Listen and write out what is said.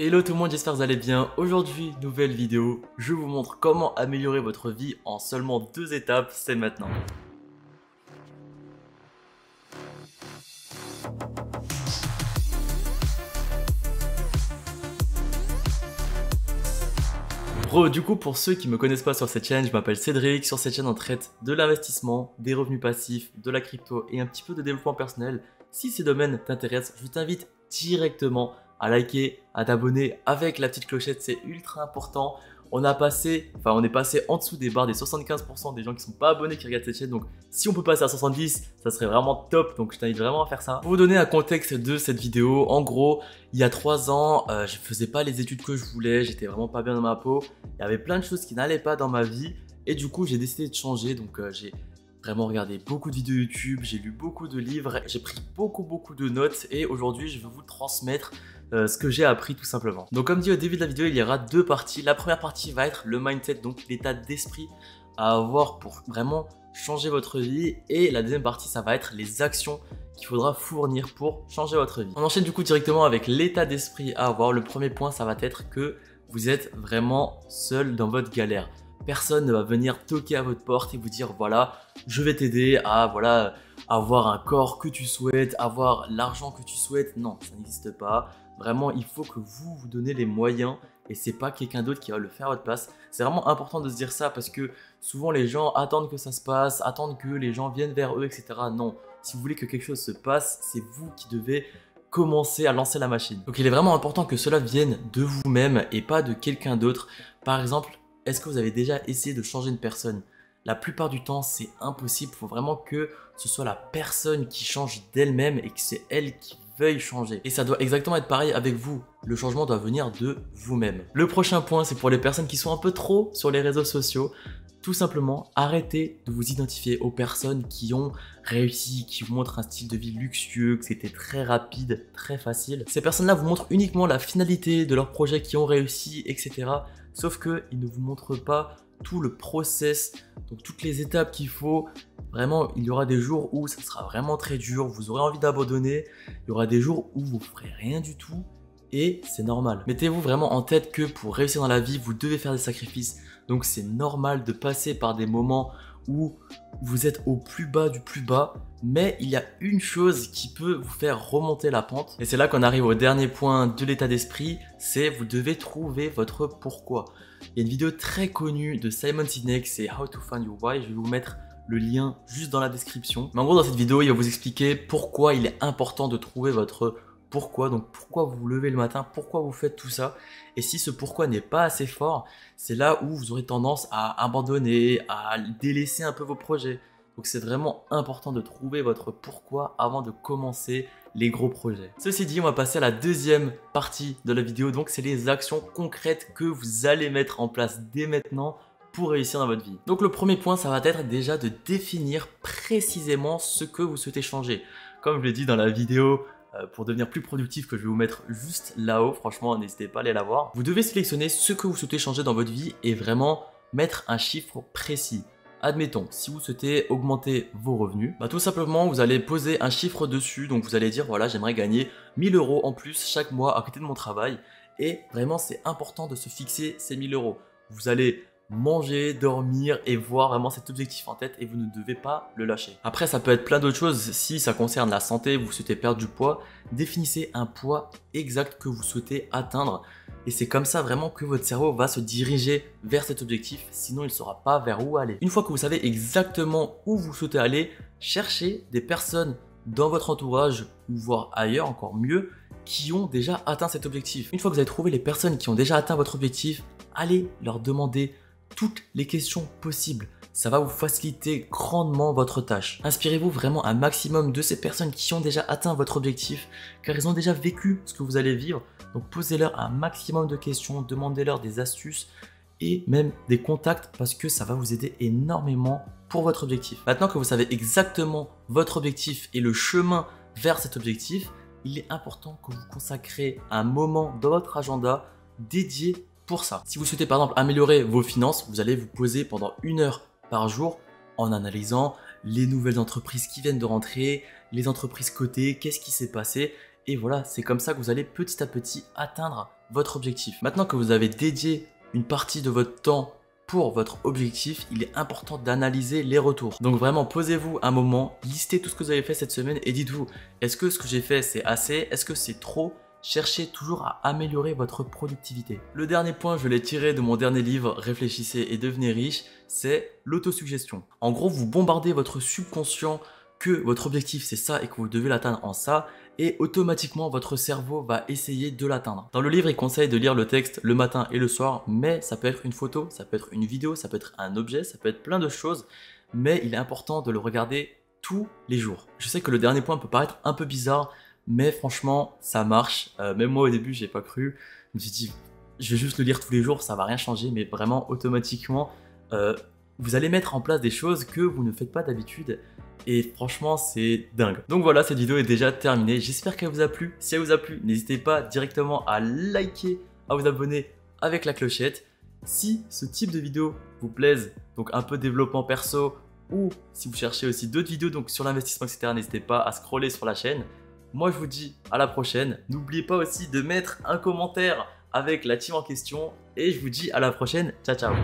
Hello tout le monde, j'espère que vous allez bien. Aujourd'hui, nouvelle vidéo, je vous montre comment améliorer votre vie en seulement 2 étapes, c'est maintenant. Du coup, pour ceux qui me connaissent pas sur cette chaîne, je m'appelle Cédric. Sur cette chaîne, on traite de l'investissement, des revenus passifs, de la crypto et un petit peu de développement personnel. Si ces domaines t'intéressent, je t'invite directement à liker, à t'abonner avec la petite clochette, c'est ultra important. On est passé en dessous des barres des 75% des gens qui sont pas abonnés qui regardent cette chaîne. Donc si on peut passer à 70, ça serait vraiment top. Donc je t'invite vraiment à faire ça. Pour vous donner un contexte de cette vidéo, en gros, il y a 3 ans, je faisais pas les études que je voulais, j'étais vraiment pas bien dans ma peau. Il y avait plein de choses qui n'allaient pas dans ma vie et du coup j'ai décidé de changer. Donc j'ai vraiment regardé beaucoup de vidéos YouTube, j'ai lu beaucoup de livres, j'ai pris beaucoup de notes et aujourd'hui je vais vous transmettre ce que j'ai appris tout simplement. Donc comme dit au début de la vidéo, il y aura 2 parties. La première partie va être le mindset, donc l'état d'esprit à avoir pour vraiment changer votre vie, et la deuxième partie ça va être les actions qu'il faudra fournir pour changer votre vie. On enchaîne du coup directement avec l'état d'esprit à avoir. Le premier point ça va être que vous êtes vraiment seul dans votre galère. Personne ne va venir toquer à votre porte et vous dire voilà, je vais t'aider à avoir un corps que tu souhaites, avoir l'argent que tu souhaites. Non, ça n'existe pas. Vraiment, il faut que vous vous donnez les moyens et c'est pas quelqu'un d'autre qui va le faire à votre place. C'est vraiment important de se dire ça parce que souvent les gens attendent que ça se passe, attendent que les gens viennent vers eux, etc. Non, si vous voulez que quelque chose se passe, c'est vous qui devez commencer à lancer la machine. Donc il est vraiment important que cela vienne de vous-même et pas de quelqu'un d'autre. Par exemple, est-ce que vous avez déjà essayé de changer une personne? La plupart du temps, c'est impossible. Il faut vraiment que ce soit la personne qui change d'elle-même et que c'est elle qui veuille changer. Et ça doit exactement être pareil avec vous. Le changement doit venir de vous-même. Le prochain point, c'est pour les personnes qui sont un peu trop sur les réseaux sociaux. Tout simplement, arrêtez de vous identifier aux personnes qui ont réussi, qui vous montrent un style de vie luxueux, que c'était très rapide, très facile. Ces personnes-là vous montrent uniquement la finalité de leurs projets qui ont réussi, etc. Sauf qu'ils ne vous montrent pas tout le process, donc toutes les étapes qu'il faut. Vraiment, il y aura des jours où ça sera vraiment très dur, vous aurez envie d'abandonner. Il y aura des jours où vous ne ferez rien du tout et c'est normal. Mettez-vous vraiment en tête que pour réussir dans la vie, vous devez faire des sacrifices. Donc c'est normal de passer par des moments où vous êtes au plus bas du plus bas, mais il y a une chose qui peut vous faire remonter la pente. Et c'est là qu'on arrive au dernier point de l'état d'esprit, c'est vous devez trouver votre pourquoi. Il y a une vidéo très connue de Simon Sinek, c'est How to Find Your Why, je vais vous mettre le lien juste dans la description. Mais en gros dans cette vidéo, il va vous expliquer pourquoi il est important de trouver votre pourquoi, donc pourquoi vous vous levez le matin, pourquoi vous faites tout ça. Et si ce pourquoi n'est pas assez fort, c'est là où vous aurez tendance à abandonner, à délaisser un peu vos projets. Donc c'est vraiment important de trouver votre pourquoi avant de commencer les gros projets. Ceci dit, on va passer à la deuxième partie de la vidéo, donc c'est les actions concrètes que vous allez mettre en place dès maintenant pour réussir dans votre vie. Donc le premier point, ça va être déjà de définir précisément ce que vous souhaitez changer. Comme je l'ai dit dans la vidéo, pour devenir plus productif que je vais vous mettre juste là-haut, franchement n'hésitez pas à aller la voir. Vous devez sélectionner ce que vous souhaitez changer dans votre vie et vraiment mettre un chiffre précis. Admettons, si vous souhaitez augmenter vos revenus, tout simplement vous allez poser un chiffre dessus, donc vous allez dire voilà j'aimerais gagner 1000 € en plus chaque mois à côté de mon travail, et vraiment c'est important de se fixer ces 1000 €. Vous allez manger, dormir et voir vraiment cet objectif en tête et vous ne devez pas le lâcher. Après ça peut être plein d'autres choses. Si ça concerne la santé, vous souhaitez perdre du poids, définissez un poids exact que vous souhaitez atteindre et c'est comme ça vraiment que votre cerveau va se diriger vers cet objectif, sinon il ne saura pas vers où aller. Une fois que vous savez exactement où vous souhaitez aller, cherchez des personnes dans votre entourage ou voire ailleurs encore mieux qui ont déjà atteint cet objectif. Une fois que vous avez trouvé les personnes qui ont déjà atteint votre objectif, allez leur demander toutes les questions possibles. Ça va vous faciliter grandement votre tâche. Inspirez-vous vraiment un maximum de ces personnes qui ont déjà atteint votre objectif car ils ont déjà vécu ce que vous allez vivre. Donc posez-leur un maximum de questions, demandez-leur des astuces et même des contacts parce que ça va vous aider énormément pour votre objectif. Maintenant que vous savez exactement votre objectif et le chemin vers cet objectif, il est important que vous consacrez un moment dans votre agenda dédié pour ça. Si vous souhaitez par exemple améliorer vos finances, vous allez vous poser pendant 1 heure par jour en analysant les nouvelles entreprises qui viennent de rentrer, les entreprises cotées, qu'est-ce qui s'est passé Et voilà, c'est comme ça que vous allez petit à petit atteindre votre objectif. Maintenant que vous avez dédié une partie de votre temps pour votre objectif, il est important d'analyser les retours. Donc vraiment, posez-vous un moment, listez tout ce que vous avez fait cette semaine et dites-vous, est-ce que ce que j'ai fait c'est assez? Est-ce que c'est trop? Cherchez toujours à améliorer votre productivité. Le dernier point, je l'ai tiré de mon dernier livre, Réfléchissez et devenez riche, c'est l'autosuggestion. En gros, vous bombardez votre subconscient que votre objectif c'est ça et que vous devez l'atteindre en ça, et automatiquement votre cerveau va essayer de l'atteindre. Dans le livre, il conseille de lire le texte le matin et le soir, mais ça peut être une photo, ça peut être une vidéo, ça peut être un objet, ça peut être plein de choses, mais il est important de le regarder tous les jours. Je sais que le dernier point peut paraître un peu bizarre, mais franchement, ça marche. Même moi au début, j'ai pas cru. Je me suis dit, je vais juste le lire tous les jours, ça va rien changer, mais vraiment automatiquement, vous allez mettre en place des choses que vous ne faites pas d'habitude. Et franchement, c'est dingue. Donc voilà, cette vidéo est déjà terminée. J'espère qu'elle vous a plu. Si elle vous a plu, n'hésitez pas directement à liker, à vous abonner avec la clochette. Si ce type de vidéo vous plaise, donc un peu développement perso, ou si vous cherchez aussi d'autres vidéos donc sur l'investissement, etc., n'hésitez pas à scroller sur la chaîne. Moi, je vous dis à la prochaine. N'oubliez pas aussi de mettre un commentaire avec la team en question. Et je vous dis à la prochaine. Ciao, ciao.